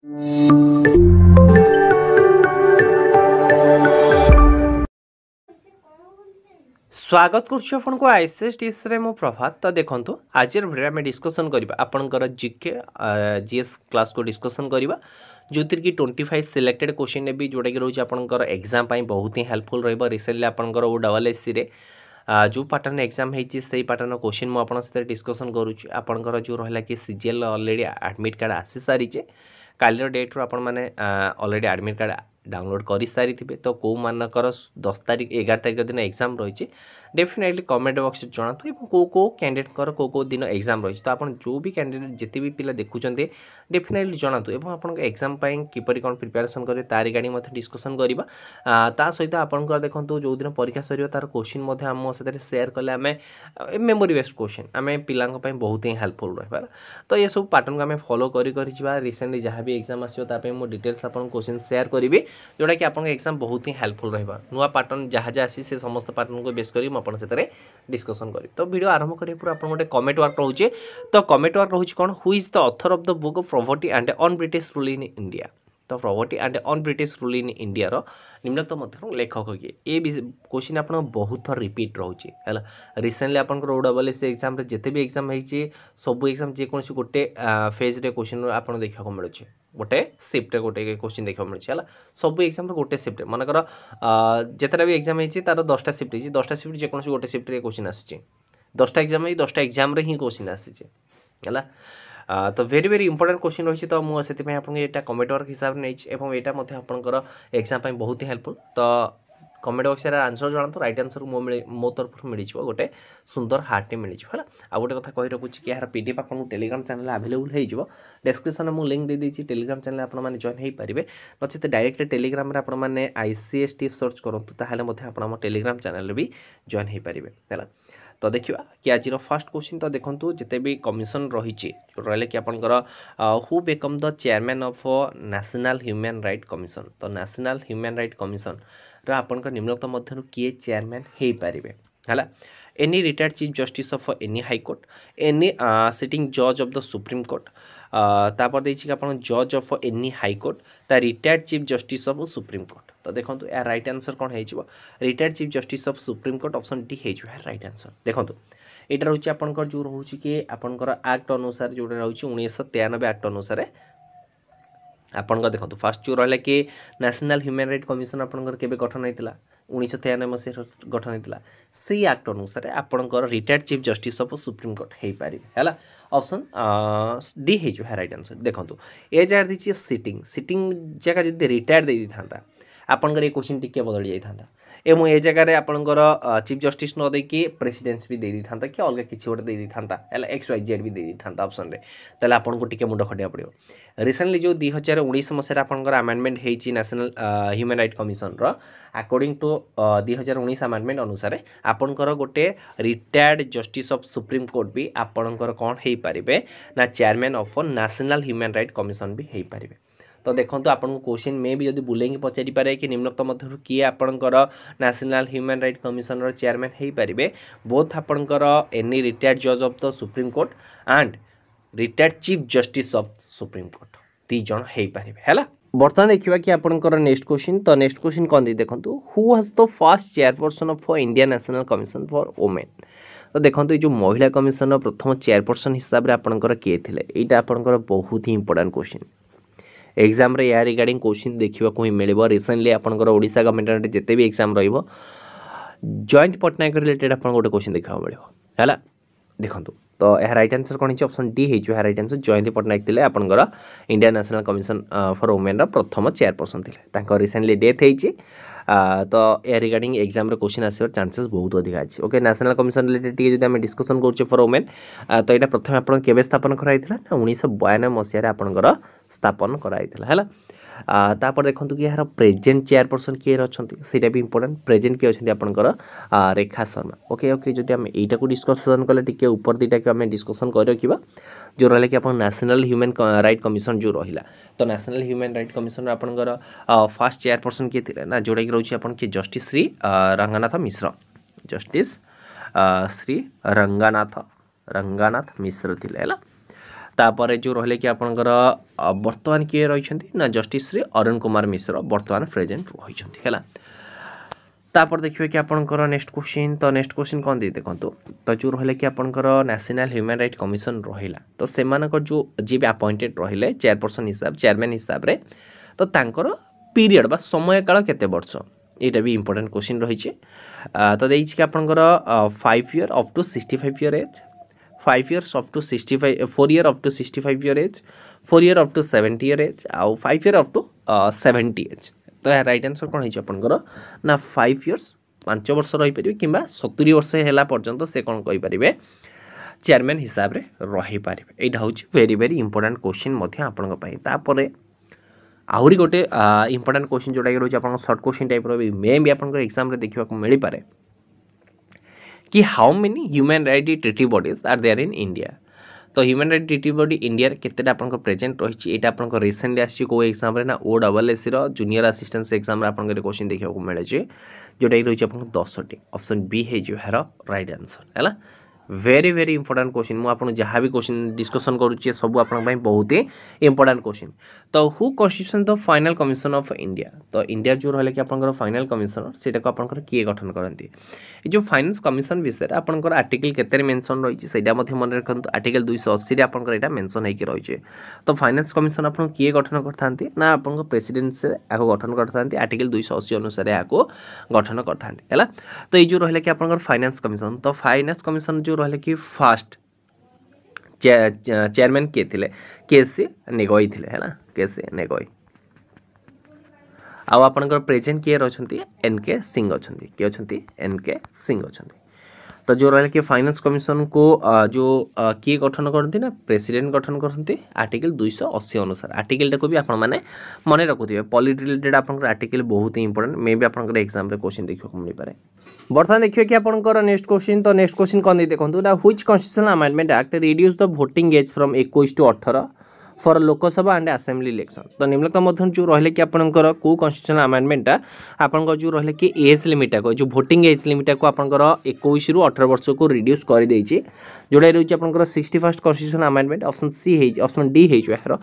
स्वागत करुँ ICS tips रे मो प्रभात। तो देखो आज भिडियो आम डिस्कसन करवा आपंकर जीके जीएस क्लास को डिस्कसन करवा जो कि 25 सिलेक्टेड क्वेश्चन ने भी जोटा कि रोचे आपंकर एग्जाम बहुत ही हेल्पफुल रहा। रिसेंटली आपंकर OSSC रे जो पैटर्न एग्जाम होती से पैटर्न क्वेश्चन मुझे डिस्कसन करुँच आपंकर जो रहा कि सीजीएल ऑलरेडी एडमिट कार्ड आसी सारी काली डेट रू आपण मैंने ऑलरेडी एडमिट कार्ड डाउनलोड कर सारी थे। तो कौ मानकर 10 तारीख 11 तारीख दिन एग्जाम रही डेफिनेटली कमेंट बॉक्स जनातु कौ कैंडिडेट कौ दिन एग्जाम रही। तो आप जो भी कैंडिडेट जिते भी पिला देखुं डेफिनेटली जनातु एवं आप एग्जाम किपरि कौन प्रिपेरेसन करेंगे तार गाड़ी डिस्कसन करवा। ता सहित आपंकर देखो जो दिन परीक्षा सर तार क्वेश्चन आम सहित सेयार कले आम मेमोरी बेस्ड क्वेश्चन आम पिला बहुत ही हेल्पफुल रहा। तो ये सब पैटर्न को आम फॉलो कर रिसेंटली जहाँ भी एग्जाम आसो मुझे डिटेल्स आपको क्वेश्चन शेयर करी जोटा कि आपको एग्जाम बहुत ही हेल्पफुल रहा। नुआ पैटर्न जहाँ जहाँ आसी से समस्त पैटर्न को बेस कर मुझे डिस्कसन करी। तो वीडियो आरंभ करें पूरा आप गोटे कमेंट वर्क रोचे। तो कमेंट वर्क रोचे कौन who is the author of the book of poverty and un British rule in India. तो poverty and un British rule in India निम्नलिखित मध्य लेखक किए ये क्वेश्चन आप बहुत थर रिपीट रोचे है। रिसेंटली आपंकर OSSC एग्जाम जिते भी एग्जाम होती सब एग्जाम जेकोसी गोटे फेज रे क्वेश्चन आप देखा मिले गोटे शिफ्ट गोटे क्वेश्चन देखा मिले है। सब एग्जाम गोटे शिफ्ट मनकर जितना भी एग्जाम होती तार 10टा शिफ्ट होती 10टा शिफ्ट जेकोसी गोटे शिफ्ट रे क्वेश्चन आसूँ 10टा एग्जाम 10टा एग्जाम रे ही क्वेश्चन आसी है। तो वेरी वेरी इंपोर्टेंट क्वेश्चन रही। तो मुझे यहाँ कमेंट वर्क हिसाब से नहीं आपंकर एग्जाम बहुत ही हेल्पफुल। तो कमेंट बॉक्स रे आंसर जनातु राइट आंसर मो तरफ मिल गोटे सुंदर हार्टे मिल है। आ गोटे कथा कही रखुच्छी कि यार पीडीएफ आपको टेलीग्राम चैनल अवेलेबल हो डिस्क्रिप्शन में मुझे लिंक दे देती टेलीग्राम चैनल आपने जॉइन हो पारे नचेत डायरेक्ट टेलीग्राम आपने आईसीएस टिप्स सर्च करूँ आप टेलीग्राम चैनल भी जॉइन हो पारे है। तो देखा कि आज फर्स्ट क्वेश्चन तो देखो जिते भी कमिशन रही रहा कि आपंकर who become the chairman of national human right commission. तो नेशनल ह्यूमन राइट कमिशन आपंकर निम्नलिखित मध्य किए चेयरमैन हो पारे है। Any retired chief justice of any high court any sitting जज ऑफ द सुप्रीम कोर्ट तापर देखिए आप जज ऑफ एनी हाई कोर्ट ता retired chief justice of supreme court. तो देखो यार राइट आंसर कौन हो retired chief justice of supreme court option D हो राइट आंसर। देखो यहाँ रोचे आपंकर जो रोचे कि आपंकर एक्ट अनुसार जो रोचे 1993 एक्ट अनुसार आपंकर देखो फास्ट जो रहा कि नेशनल ह्यूमन राइट कमिशन आपंकर केबे गठन होता 1993 मसीह गठन होता से एक्ट अनुसार आपंकर retired chief justice of supreme court हो पारे है। ऑप्शन डी है राइट आंसर। देखो ए जगह दीजिए सिटिंग सिटिंग जगह जब रिटायर्ड दे था आपंकर ये क्वेश्चन टिके बदल जाता एवं ए जगह आपंकर चीफ जस्टिस न देकी प्रेसिडेंस भी दे था कि अलग किसी गोटे दे था XYZ भी दे था ऑप्शन रे ताले आपन को टिके मुंड खटिया पड़ो। रिसेंटली जो 2019 मसीह आपंकर अमेंडमेंट होती national human right commission according to 2019 amendment अनुसार आपंकर गोटे retired justice of supreme court भी आपंकर कौन हो पारे ना chairman of national human right commission भी हो पारे। तो देखो आपको क्वेश्चन में भी जब बुलेंगे पचारि पारे कि निम्नलिखित मध्य किए आपंकर national human right commission chairman हो पारे बोथ आपंकर एनी रिटायर्ड जज of the supreme court and retired chief justice of supreme court 3 जन हो पारे है। बर्तमान देखा कि आपंकर नेक्स्ट क्वेश्चन। तो नेक्स्ट क्वेश्चन कौन दी देखो who was the first chairperson of India national commission for women. तो देखो ये जो महिला कमिशन प्रथम चेयरपर्सन हिसाब से आपंकर किए थे यहाँ आपंकर बहुत ही इंपोर्टेंट क्वेश्चन एग्जाम रे या रिगार्डिंग क्वेश्चन देखा ही मिले। रिसेंटली आपंकर ओडिशा गवर्नमेंट जिते भी एग्जाम रयंत पट्टनायक रिलेटेड आप गोटे क्वेश्चन देखा मिले है। देखो तो यह राइट आंसर कौन है ऑप्शन डी है राइट आंसर। जयंती पट्टनायक थे आपंकर India national commission for women प्रथम चेयरपर्सन थे रिसेंटली डेथ होती। तो या रिगार्डिंग एग्जाम क्वेश्चन आसार चांसेस बहुत अधिक अच्छे। ओके नेशनल कमिशन रिलेटेड जब डिस्कसन करें फॉर वुमेन तो यहाँ प्रथम आप स्थापन कराई ना 1992 मसीह आपंकर स्थापन कराई है। तापर देखो कि यार प्रेजेंट चेयरपर्सन किए अच्छा से भी इंपोर्टेंट प्रेजेंट किए अच्छे आपंकर रेखा शर्मा। ओके ओके जब आम यू डिस्कसन कले टी ऊपर दुटा को आम डिस्कसन कर रखा जो रहा कि आप नेशनल ह्यूमन राइट कमिशन जो रहा। तो नेशनल ह्यूमन राइट कमिशन आपंकर फर्स्ट चेयरपर्सन किए थे ना जोटा कि रोचे आप जस्टिस श्री रंगनाथ मिश्र जस्टिस श्री रंगनाथ मिश्र थे है। तापर जो रहिले कि आपनकर वर्तमान किए रही ना जस्टिस श्री अरुण कुमार मिश्र वर्तमान प्रेजेंट रही है। तापर देखिए कि आपनकर नेक्स्ट क्वेश्चन तो नेक्स्ट क्वेश्चन कौन दे देखो तो जो रहिले कि आपनकर नेशनल ह्यूमन राइट कमिशन रहिला तो सेमानकर जो जी अपॉइंटेड रहिले चेयरपर्सन हिसाब चेयरमैन हिसाब रे तो तांकर पीरियड बा समय काल केते वर्ष एटा भी इंपोर्टेंट क्वेश्चन रही तो देछि कि आपनकर 5 year up to 65 year age 5 years up to 65 4 year up to 65 year age 4 year up to 70 year age आउ 5 year up to 70 age तो यार राइट आंसर कौन है आपनकर ना 5 years 5 वर्ष रही परिबे किबा 70 वर्ष हैला पर्यंत से कौन कहि परिबे चेयरमैन हिसाब रे रही परिबे एटा होची वेरी वेरी इंपोर्टेंट क्वेश्चन मध्य आपनक पई तापरे आहुरी गोटे इंपोर्टेंट क्वेश्चन जोटा कि रही आपन शॉर्ट क्वेश्चन टाइप रो भी मे भी आपनकर एग्जाम रे देखिबा को मिली पारे कि how many human right treaty bodies are there in India तो human right treaty body India केतेटा आपन प्रेजेंट रही एटा आपन रिसेंटली आसी को एग्जाम रे ना OSSC रो जूनियर असिस्टेंट एग्जाम रे आपन क्वेश्चन देखिबा को मिले जे जोटा कि रही आपन 10 टी ऑप्शन बी है जो हेरो राइट आंसर हैला वेरी वेरी इंपोर्टेंट क्वेश्चन मु आपन जहां भी क्वेश्चन डिस्कशन करूची सब आपन पई बहुत ही इंपोर्टेंट क्वेश्चन तो who constitution the final commission of India तो इंडिया जो रहले कि आपन फाइनल कमिशनर सेटा को आपन किए गठन करंती ए जो फाइनेंस कमिशन विषय आपन आर्टिकल केते मेंशन रही सेटा मध्ये मन रखंतु आर्टिकल 280 रे आपन एटा मेंशन हे कि रही तो फाइनेंस कमिशन आपन किए गठन करथांती ना आपन प्रेसिडेंट से आको गठन करथांती आर्टिकल 280 अनुसार आको गठन करथांती हैला तो ए जो रहले कि आपन फाइनेंस कमिशन तो फाइनेंस कमिशन जो रहले कि फर्स्ट चेयरमैन के थिले केसी नेगोई थिले हैला केसी नेगोई आउ आपनकर प्रेजेंट किए रछंती एनके सिंह अछंती के अछंती एनके सिंह अछंती तो जो रहले कि फाइनेंस कमिशन को जो किए गठन करती ना प्रेसिडेंट गठन करती आर्टिकल 280 अनुसार आर्टिकल टाको भी आपण माने मने रखुथिबे पॉलिटी रिलेटेड आपनकर आर्टिकल बहुत ही इंपोर्टेंट मे भी आपनकर एग्जाम रे क्वेश्चन देखियो को मिली पारे बर्तमान देखिए कि आपनकर नेक्स्ट क्वेश्चन तो नेक्स्ट क्वेश्चन कोन दे देखंतु ना which constitutional amendment act reduce the voting age from 21 to 18 for Lok Sabha and assembly election तो निम्नलिखित मध्य जो रहले कि आपनकर को कॉन्स्टिट्यूशनल अमेंडमेंट आपनकर जो रहले कि एज लिमिट को जो वोटिंग एज लिमिट को आपनकर 21 रु 18 वर्ष को रिड्यूस कर देछि जोडा रहउछि आपनकर 61st constitutional amendment option C है ऑप्शन डी है जो यार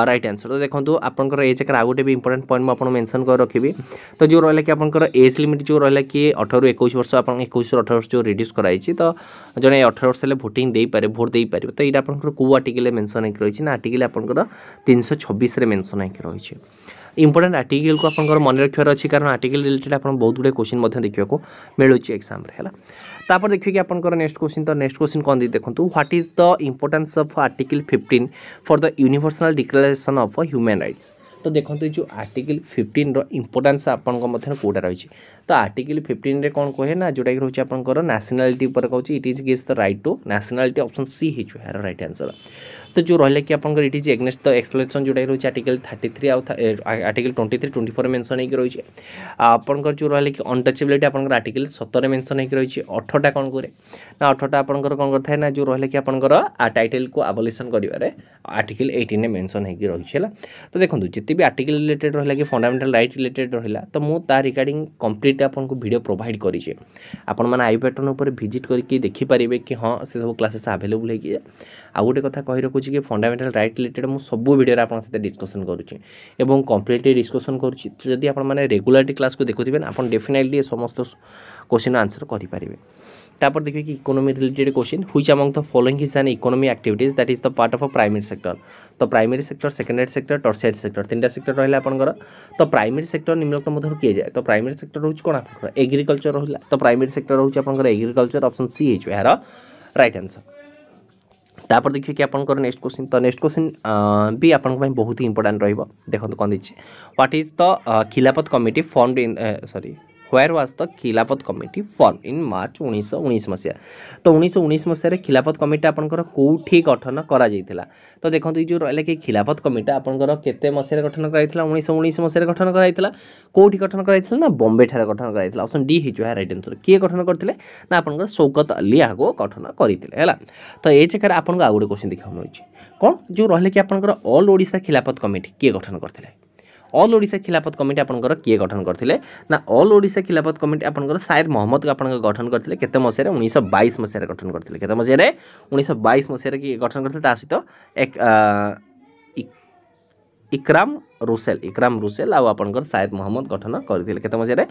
राइट आंसर तो देखंतु आपनकर एज कर आगोटे भी इंपोर्टेंट पॉइंट म आपन मेंशन कर रखिबी तो जो रहले कि आपनकर एज लिमिट जो रहले कि 18 रु 21 वर्ष आपन 21 रु 18 वर्ष जो रिड्यूस कराइछि तो जने 18 वर्ष ले वोटिंग देई पारे वोट देई पारे तो एटा आपनकर को आर्टिकल मेंशन हे रहिछि ना आर्टिकल आपनकर 326 रे मेंशन हे रहिछि इंपोर्टेंट आर्टिकल को आपनकर मन रखियार अछि कारण आर्टिकल रिलेटेड आपन बहुत गुडे क्वेश्चन मध्ये देखियो को मिलुछि एग्जाम रे हला तापर देखिए कि आपनकर नेक्स्ट क्वेश्चन तो नेक्स्ट क्वेश्चन कोन दे देखंतु what is the importance of article 15 for the universal declaration of human rights तो देखंतु जो आर्टिकल 15 रो इंपोर्टेंस आपन को मध्ये कोटा रहिछि तो आर्टिकल 15 रे कोन कहे ना जोटा कि रहिछि आपनकर नेशनलिटी ऊपर कहछि it is gives the right to nationality option C हे जो है राइट आंसर तो जो रहले कि आपनकर it is against the explanation जोटा रही आर्टिकल 33 आर्टिकल 23 24 मेंशन हे रही आपनकर जो रहले कि अनटचेबिलिटी आपनकर आर्टिकल 17 मेंशन हे रही 18टा कोन करे ना 18टा आपनकर कोन करथाय ना जो रहले कि आपनकर टाइटल को अबोलिशन करिवारे आर्टिकल 18 ने मेंशन हे रही छला तो देखंतु जति भी आर्टिकल रिलेटेड रहला कि फंडामेंटल राइट रिलेटेड रहला तो मु ता रिगार्डिंग कंप्लीट आपनको वीडियो प्रोवाइड करी छे आपन माने आई पैटर्न ऊपर विजिट करके देखि परिबे कि हां से सब क्लासेस अवेलेबल है कि आ गोटे कथा कहि रखुची कि फंडामेंटल राइट रिलेटेड मु सब वीडियो आपन साथे डिस्कशन करूची एवं कंप्लीटली डिस्कशन करूची जदि आपन माने रेगुलरली क्लास को देखुथिबेन आपन डेफिनेटली समस्त क्वेश्चन आंसर करि परिबे तापर देखिए कि economy related question which among the following is an economy activities that is the part of a primary sector तो primary sector secondary sector tertiary sector तीनटा सेक्टर रहला आपनकर तो प्राइमरी सेक्टर निम्नलिखित मध्य किए जाए तो प्राइमरी सेक्टर होछ कोन आपनकर एग्रीकल्चर रहला तो प्राइमरी सेक्टर होछ आपनकर एग्रीकल्चर ऑप्शन सी है यार राइट आंसर तापर देखिए कि आपनकर नेक्स्ट क्वेश्चन तो नेक्स्ट क्वेश्चन भी आपन को बहुत ही इंपोर्टेंट रहइबो देखंतु कोन दिछि व्हाट इज द खिलाफत committee formed in sorry where was the खिलाफत कमिटी फॉर्म इन मार्च 1919 मसिया तो 1919 मसिया रे खिलाफत कमिटी आपनकर कोठी गठन करा जायतिला तो देखंतु जो रहले कि खिलाफत कमिटी आपनकर केते मसिया रे गठन कराइतिला 1919 मसिया रे गठन कराइतिला कोठी गठन कराइतिला ना बॉम्बे ठारे गठन कराइतिला ऑप्शन डी हि जो है राइट आंसर किए गठन करथिले ना आपनकर शौकत अली आगो गठन करितिले हैला तो ए चेकर आपनको आ गुडे क्वेश्चन देखा होछि कोन जो रहले कि आपनकर ऑल ओडिसा खिलाफत कमिटी किए गठन करथिले ऑल ओडिशा खिलाफत कमिटी आपनकर किए गठन करथिले ना ऑल ओडिशा खिलाफत कमिटी आपनकर शायद मोहम्मद को आपनकर गठन करथिले केते मसिया 1922 मसिया गठन करथिले केते मसिया 1922 मसिया कि गठन करथिले ता सहित एक इकराम रुसेल आ आपनकर शायद मोहम्मद गठन करथिले केते मसिया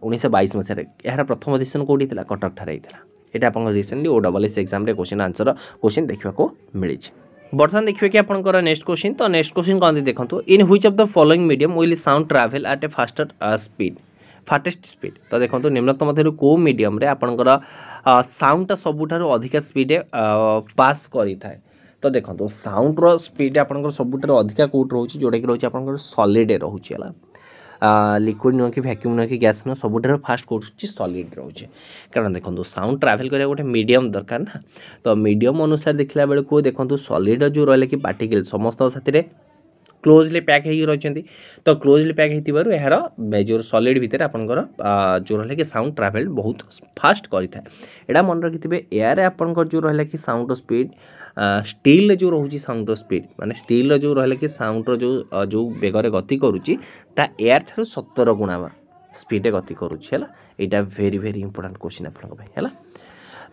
1922 मसिया यार प्रथम अधिवेशन कोडी थिला कटक ठारे हिथिला एटा आपनकर रिसेंटली ओडब्ल्यूएस एग्जाम रे क्वेश्चन देखिबा को मिली छै। बर्तमान देखिए कि आपनकर नेक्स्ट क्वेश्चन तो नेक्स्ट क्वेश्चन कौन देखो इन which of the following medium will sound travel at A fastest speed तो देखो निम्नतम मध्य को मीडियम रे आपनकर साउंडटा सबुठारु अधिक स्पीड पास करि थाए तो देखो साउंड रो स्पीड आपनकर सबुठारु अधिक कोट रहउची जोडा कि रहउची आपनकर सॉलिड रहउची हला लिक्विड नुह कि वैक्यूम नुह कि गैस नुह सबुठारु फास्ट कोट सॉलिड रहउची कारण देखो साउंड ट्रैवल करिया गोटे मीडियम दरकार ना तो मीडियम अनुसार देखला बेले को देखो सॉलिड जो रहले कि पार्टिकल समस्त साथी रे क्लोजली पैक हो रही तो क्लोजली पैक होइतिबारु एहार मेजर सॉलिड भितर आपनकर जो रहले कि साउंड ट्रैवल बहुत फास्ट करिथा एडा मन रखिथिबे एयर आपनकर जो रहले कि साउंड स्पीड स्टील जो रहउची साउंड स्पीड माने स्टील जो रहले कि साउंड जो बेगरे गति करूची ता एयर थारु 17 गुणा स्पीड गति करूची हला एटा वेरी वेरी इंपोर्टेंट क्वेश्चन आपनक भाई हला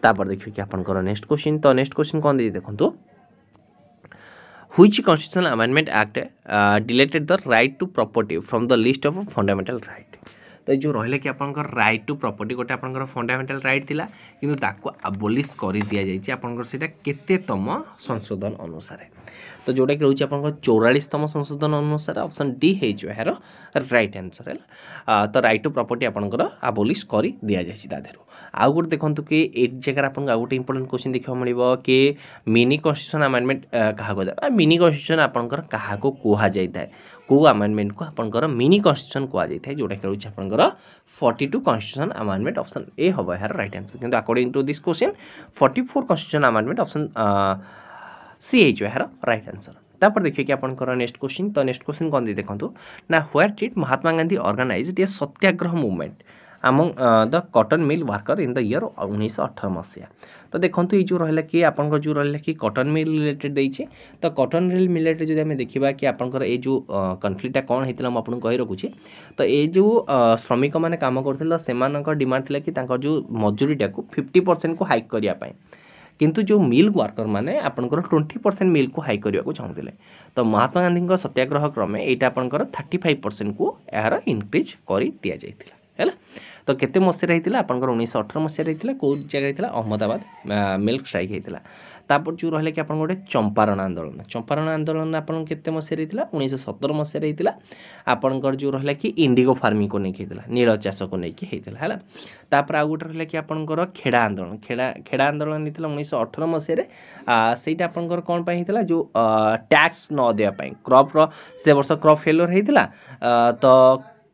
तापर देखियो कि आपनकर नेक्स्ट क्वेश्चन तो नेक्स्ट क्वेश्चन कोन दे देखंतो Which constitutional amendment act deleted the right to property from the list of fundamental right तो जो रहले कि आपनकर राइट टू प्रॉपर्टी गोटे आपनकर फंडामेंटल राइट थिला किंतु ताको अबोलिश करि दिया जायछि आपनकर सेटा केतेतम संशोधन अनुसार तो जोटा कि रहउछि आपनकर 44तम संशोधन अनुसार ऑप्शन डी हे जो हेर राइट आंसर है तो राइट टू प्रॉपर्टी आपनकर अबोलिश करि दिया जायछि ता देरो आउ गुड देखंतु कि ए जगह आपन गोटे इंपोर्टेंट क्वेश्चन देखिबा मिलिबो कि मिनी कॉन्स्टिट्यूशन अमेंडमेंट कहा को मिनी कॉन्स्टिट्यूशन आपनकर कहा को कोहा जायताय को अमेंडमेंट को आपनकर मिनी कॉन्स्टिट्यूशन कोहा जायताय जोटा कि रहउछि आपनकर 42 कॉन्स्टिट्यूशन अमेंडमेंट ऑप्शन ए हबो यार राइट आंसर किंतु according to this question 44 constitution amendment option C एच यार राइट आंसर तापर देखिए कि आपनकर नेक्स्ट क्वेश्चन तो नेक्स्ट क्वेश्चन कोन दे देखंतु ना where did Mahatma Gandhi organised a satyagraha movement among the cotton mill worker in the year 1918 मसिया तो देखंतु ये जो रहला कि आपनकर जो रहला कि कॉटन मिल रिलेटेड दैछि तो कॉटन मिल रिलेटेड जदि हमें देखिबा कि आपनकर ए जो कॉन्फ्लिक्टटा कोन हेतिला हम आपन कहि रखुछि तो ए जो श्रमिक माने काम करथिला सेमानकर डिमांड थिला कि तांकर जो मजूरीटा को 50% को हाइक करिया पय किंतु जो मिल वर्कर माने आपनकर 20% मिल को हाई करिया को चाहुथिले तो महात्मा गांधी को सत्याग्रह क्रमे एटा आपनकर 35% को यार इंक्रीज करि दिया जायतिला हैला तो केते मसिया रहितिला आपनकर 1918 मसिया रहितिला को जगह रहितिला अहमदाबाद मिल्क स्ट्राइक हेतिला तापर जो रहले कि आपन गोटे चंपारण आंदोलन आपन केते मसिया रहितिला 1917 मसिया रहितिला आपनकर जो रहले कि इंडिगो फार्मिंग को नेकी हेतिला नील चाष को नेकी हेतिला हैला तापर आ गोटे रहले कि आपनकर खेड़ा आंदोलन हेतिला 1918 मसिया रे सेटा आपनकर कोन पय हेतिला जो टैक्स न देया पय क्रॉप रो से वर्ष क्रॉप फेलियर हेतिला तो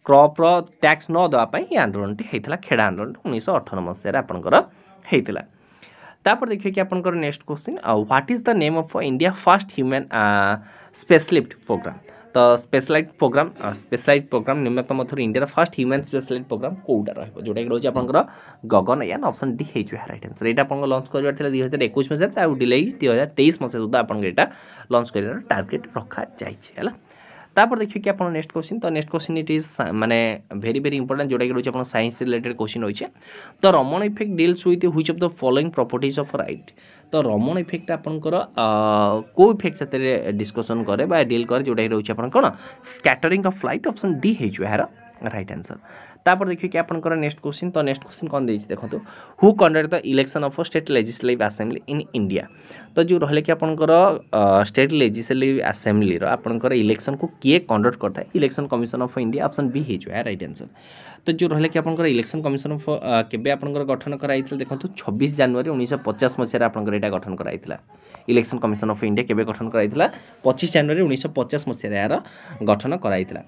क्रॉप रो टैक्स न दवा पय ये आंदोलन टी हेतिला खेड़ा आंदोलन 1918 मसिया रे आपनकर हेतिला तापर देखिए कि आपनकर next question what is the name of India first human specialist programme तो स्पेशलाइट प्रोग्राम निम्नतम मध्य India first human spaceflight programme कोउटा रहबो जोटा कि रहउछि आपनकर गगनयान ऑप्शन डी हे जो राइट आंसर एटा आपन लॉन्च करबार थिला 2021 मसिया ता डिले 2023 मसिया सुधा आपन एटा लॉन्च करिवार टारगेट रखा जायछि हला तापर देखिए कि आपन नेक्स्ट क्वेश्चन तो नेक्स्ट क्वेश्चन इट इज माने वेरी वेरी इंपोर्टेंट जोटा कि रहउछि आपन साइंस रिलेटेड क्वेश्चन होइछे तो Raman effect deals with which of the following properties of right तो रमन इफेक्ट आपनकर को इफेक्ट साथे डिस्कशन करे बा डील करे जोटा कि रहउछि आपन कोन scattering of light option D हे जो यार राइट आंसर तापर देखिए कि आपनकर नेक्स्ट क्वेश्चन तो नेक्स्ट क्वेश्चन कोन देछि देखंतु who conduct the election of state legislative assembly in India तो जो रहले कि आपनकर स्टेट लेजिस्लेटिव असेंबली रो आपनकर इलेक्शन को किए कंडक्ट करता है election commission of India option B हे जो है राइट आंसर तो जो रहले कि आपनकर इलेक्शन कमिशन ऑफ केबे आपनकर गठन कराइथिल देखंतु 26 जनवरी 1950 मसिया आपनकर एटा गठन कराइथिला इलेक्शन कमिशन ऑफ इंडिया केबे गठन कराइथिला 25 जनवरी 1950 मसिया यार गठन कराइथिला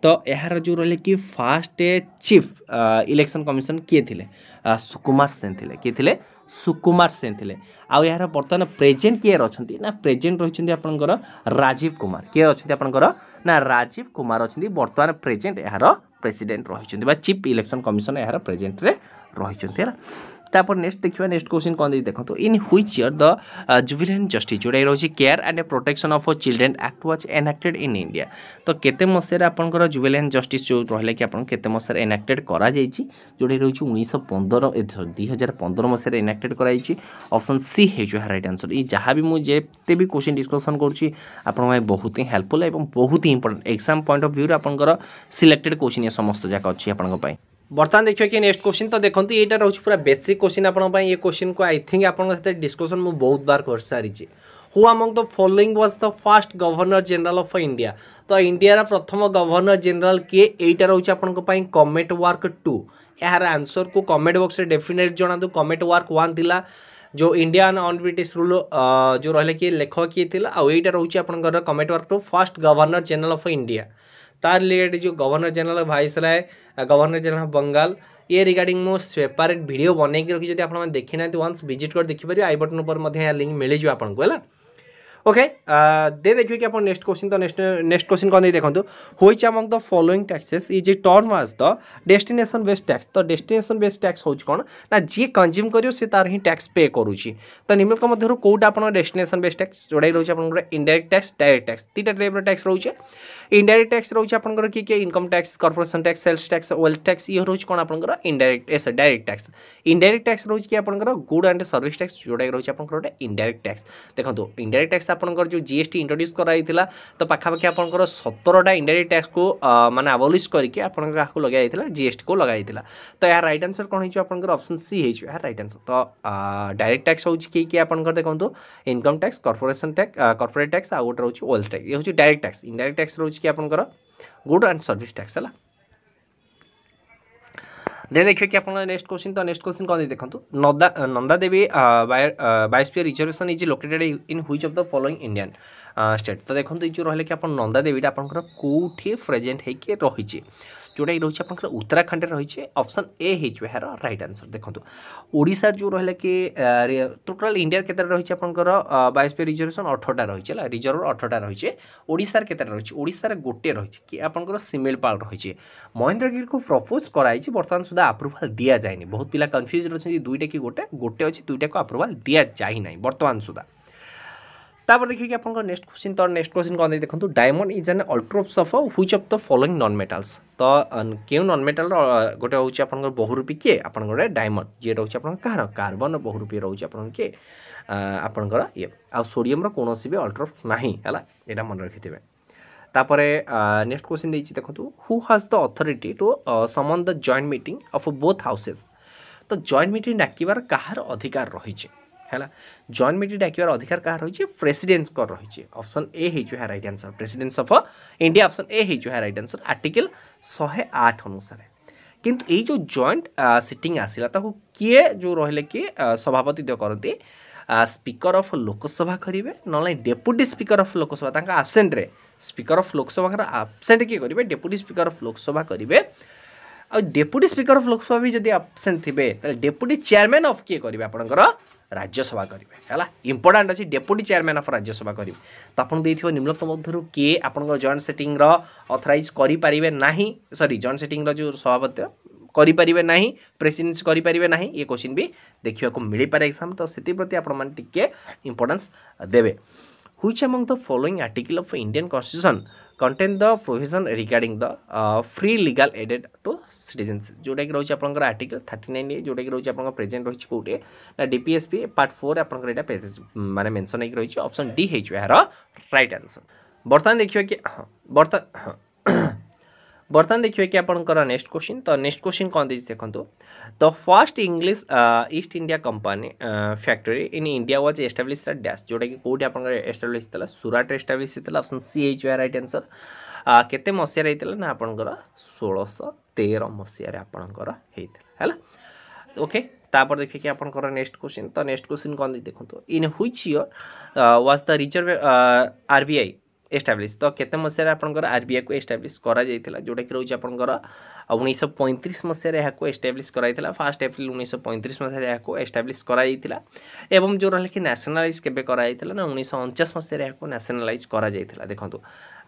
तो यार जो रहले कि फर्स्ट चीफ इलेक्शन कमिशन किए थिले सुकुमार सेन थिले किए थिले सुकुमार सेन थिले आउ यार वर्तमान प्रेजेंट किए रछंती ना प्रेजेंट रहिचंती आपनकर राजीव कुमार किए रछंती आपनकर ना राजीव कुमार रछंती वर्तमान प्रेजेंट यार प्रेसिडेंट रहिचंती बा चीफ इलेक्शन कमिशन यार प्रेजेंट रे रहिचंती तापर नेक्स्ट देखिए नेक्स्ट क्वेश्चन कौन देखो in which year the juvenile justice जोड़ा रही care and protection of children act was एनाक्टेड in India तो केते मसिया आपंकर जुवेनाइल जस्टिस जो रहा कि आपन केते मसिया एनाक्टेड करा जायछि जोड़ा रही 1915 2015 मसिया एनाक्टेड करा जायछि ऑप्शन सी है जो राइट आंसर ये जहाँ भी मुझे भी क्वेश्चन डिस्कसन करुँची आपन बहुत ही हेल्पफुल और बहुत ही important exam point of view आपंकर सिलेक्टेड क्वेश्चन ये समस्त जाक अच्छी आपन बर्तमान देखिए कि नेक्स्ट क्वेश्चन तो देखो यहाँ रोचे पूरा बेसिक क्वेश्चन आपन ये क्वेश्चन को आई थिंक आपंक डिस्कसन मुझे बहुत बार कर सारी who among the following was the first governor general of India तो इंडिया प्रथम गवर्नर जनरल किए यहाँ रोचे आपन कमेट वर्क 2 यार आंसर को कमेंट बॉक्स में डेफिनेट जनातु कमेट वर्क 1 थिला जो इंडियन ऑन ब्रिटिश रूल जो रहा कि लेखक किए थे आईटा रोचे आपंकर comment work 2 first governor general of India तार रिलेटेड जो governor general viceroy governor general Bengal ये रिगार्डिंग मो सेपरेट वीडियो बनई रखी जब आप देखी ना वंस विजिट कर देखिए आई बटन पर लिंक मिल जाए आपको है ओके दे देखिए कि आप नेक्स्ट क्वेश्चन तो नेक्स्ट क्वेश्चन कौन देखो which among the following taxes is a term was the destination based tax तो डेस्टिनेशन बेस्ड टैक्स हो कौन ना जी कंज्यूम करियो से तार ही टैक्स पे करूची तो निम्नक मध्य कौटा आप डेस्टिनेशन बेस्ड टैक्स जोड़ा रोचे आप इनडायरेक्ट टैक्स डायरेक्ट टैक्स तीटा टाइप टैक्स रोचे इनडायरेक्ट टैक्स रोचे आपंकर किए income tax corporation tax sales tax wealth tax ये रोचे कौन आपंकर indirect direct tax indirect tax रोचे कि आपंकर गुड एंड सर्विस टैक्स जोड़ा रोचे आपंकर इनडायरेक्ट टैक्स देखो इनडायरेक्ट टैक्स आपंकर जो जीएसटी इंट्रोड्यूस कराइला तो पाखापाखि आपंकर 17टा इनडायरेक्ट टैक्स को माने अबोलिश करके आपंकर को लगाई जीएसटी को लगाई तो यार राइट आंसर कौन हो आपंकर ऑप्शन सी है यार राइट आंसर तो डायरेक्ट टैक्स हो कि आपंकर देखो income tax corporation tax corporate tax आ गोटे रोचे वेल्थ टैक्स ये हूँ डायरेक्ट टैक्स इनडायरेक्ट टैक्स रोचे कि आपंकर गुड एंड सर्विस टैक्स है दे देखिए कि आपन नेक्स्ट क्वेश्चन कौन देखो Nanda Devi biosphere reservation is located in which of the following Indian state तो देखो ये जो रहा कि आप नंदा देवीटा आपंकर कौटी प्रेजेंट होकर रही जोटा रोचे आपंकर उत्तराखंड रही ऑप्शन ए हो यार राइट आंसर देखो ओडिशा जो रहा कि टोटाल इंडिया के रही आपंकर बायोस्फीयर रिजर्वेशन 18टा रही है रिजर्व 18टा रही है ओडिशार के रही ओडिशार गोटे रही कि आपंकर सिमिलपाल रही महेंद्रगिरी को प्रपोज कराई बर्तमान सुधा अप्रूवाल दि जाए बहुत पिला कन्फ्यूज रही दुईटा कि गोटे गोटे अच्छी दुईटा को अप्रूवाल दि जाए ना बर्तमान सुधा तापर देखिए कि आपन नेक्स्ट क्वेश्चन कौन देखो diamond is an allotropes of which of the following non metals तो क्यों नॉन मेटल गोटे हूँ आपन बहुरूपी किए आपन गोटे डायमंड जी रोचे आप कह कार्बन बहुरूपी रोचे आपन किए आपनकर ये आ सोडियम कौन भी अल्ट्रोप्स ना है यहाँ मन रखिथे तापर नेक्स्ट क्वेश्चन देखो who has the authority to summon the joint meeting of both houses तो जॉइंट मीटिंग डाकिबार कहार अधिकार रही है जॉइंट मीटिंग डाकिबार अधिकार कहार रही प्रेसिडेंट को रही ऑप्शन ए है right answer president of India option A है राइट आंसर आर्टिकल 108 अनुसार किंतु ये जो जॉइंट सिटिंग आसला किए जो रहिले कि सभापति करते स्पीकर ऑफ लोकसभा करेंगे ना deputy speaker of Lok Sabha absent रे स्पीकर ऑफ लोकसभा आब्सेंट किए करेंगे डेप्यूटी स्पीकर ऑफ लोकसभा करेंगे आ डेप्यूटी स्पीकर ऑफ लोकसभा भी जब आब्सेंट थे डेप्यूटी चेयरमैन ऑफ किए करेंगे आपंकर राज्यसभा करेंगे है इंपोर्टाट अच्छी डेप्यूटी चेयरमैन ऑफ राज्यसभा करेंगे तो आपको देखिए निम्नलिखित मध्य किए आपंकर जॉइंट सेटिंग ऑथराइज करेंगे ना सॉरी जॉइंट सेटिंग जो सभापति करेंगे ना प्रेसिडेंस करेंगे ना ये क्वेश्चन भी देखा मिल पारे एग्जाम तो से प्रति आपके इंपोर्टेंस देवे which among the following article of Indian constitution contain the provision regarding the free legal aided to citizenship जोटा कि रोचे आपंकर आर्टिकल 39 जोटा कि रोचे आप प्रेजेंट रही कौटे ना डीपीएसपी पार्ट 4 आपंकर माने मेंशन होकर रही ऑप्शन डी है यार राइट आंसर बर्तमान देखिए कि बर्तमान देखिए कि आपंकर नेक्स्ट क्वेश्चन तो नेक्स्ट क्वेश्चन कौन देखो the first English east India company factory in India was establish dash जोटा कि कौटे आप एस्टाब्लिश सूरत एस्टाब्लिश होता ऑप्शन सी है राइट आंसर केते मसीह रही ना आपंकर 1613 मसीह आपंकर है ओके तापर देखिए कि आपंकर नेक्स्ट क्वेश्चन तो नेक्स्ट क्वेश्चन कौन देखो in which year was the reserve RBI establish तो केते मसिया आपनकर आरबीआई को एस्टाब्लीश करा जायतिला जोटा कि रहउछि आपनकर 1935 मसिया यहाँ को एस्टाब्लीश कराइतिला 1 एप्रिल 1935 मसिया यहाँ को एस्टाब्लीश कराइतिला एवं जो रहले कि नेशनलाइज केबे कराइतिला ना 1949 मसिया यहाँ को नेशनलाइज करा जायतिला देखंतु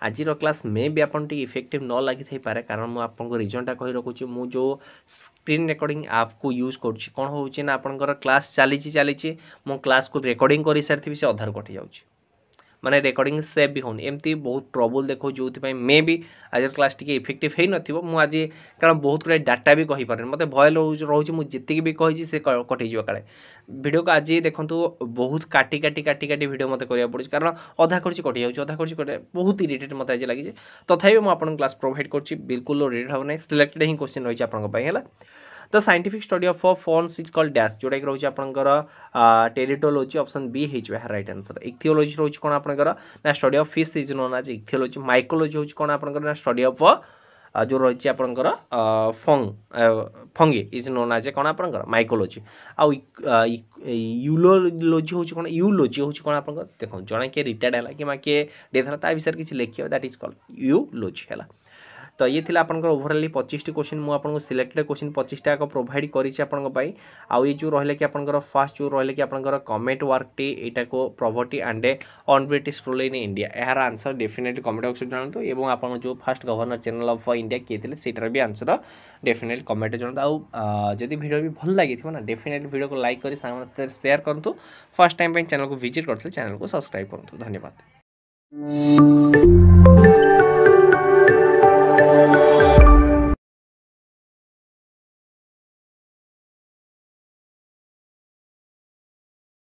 आज क्लास मे भी आपन टी इफेक्टिव न लागि थई पारे कारण मु आपन रीजन टा कहि रखुची मु जो स्क्रीन रिकॉर्डिंग ऐप को यूज करछि कोन होउछि ना आपनकर क्लास चली मु क्लास को रिकॉर्डिंग करि सारथिबि से अधार कटि जाउछि माने रिकॉर्डिंग सेव भी होनी एमती बहुत ट्रबल देखो जो मे भी आज क्लास टी इफेक्टिव है नथिबो मु आज कारण बहुत गुड़ा डाटा भी कहि पारे मते भय रोज मु जितकी भी कहि से कटि जिवो काले वीडियो को आज देखंतु बहुत काटी वीडियो मते करिया पड़छ कारण अधा खर्च कटि जाउछ अधा खर्च कटे बहुत इरिटेट मते आज लागि तथापि मु आपन क्लास प्रोवाइड करछि बिल्कुल रिलेटेड हो नै सिलेक्टेड ही क्वेश्चन रहि आपन पई हला the scientific study of ferns is called dash जोटा कि रोज आपनकर टेरिटोलॉजी ऑप्शन बी हे जो राइट आंसर इक्थियोलॉजी रोज कोन आपनकर ना study of fish is known as ichthyology mycology होज कोन आपनकर ना स्टडी ऑफ जो रही आपनकर फंगी इज नोन एज कोन आपनकर माइकोलॉजी आ यूलोलॉजी होज कोन यूलॉजी होज कोन आपनकर देखो जणा के रिटायर्ड हला कि मा के डेथ हला ता विषय किछि लेखियो दैट इज कॉल्ड यूलॉजी हला तो ये थिला आपनकर ओवरऑली 25 क्वेश्चन मु आपनको सिलेक्टेड क्वेश्चन 25 टा को प्रोवाइड करिछि आपनको पई आ ये जो रहले कि आपनकर फर्स्ट जो रहले कि आपनकर कमेंट वर्क टी एटा को poverty and un British rule in India एहार आंसर डेफिनेटली कमेंट बॉक्स जानतो एवं आपन जो first governor general of India के थिले सेटर भी आंसर डेफिनेटली कमेंट जानतो आ जदी वीडियो भी भल लागिथिबो ना डेफिनेटली वीडियो को लाइक करी सामने शेयर करंतु फर्स्ट टाइम पे चैनल को विजिट करथले चैनल को सब्सक्राइब करंतु धन्यवाद।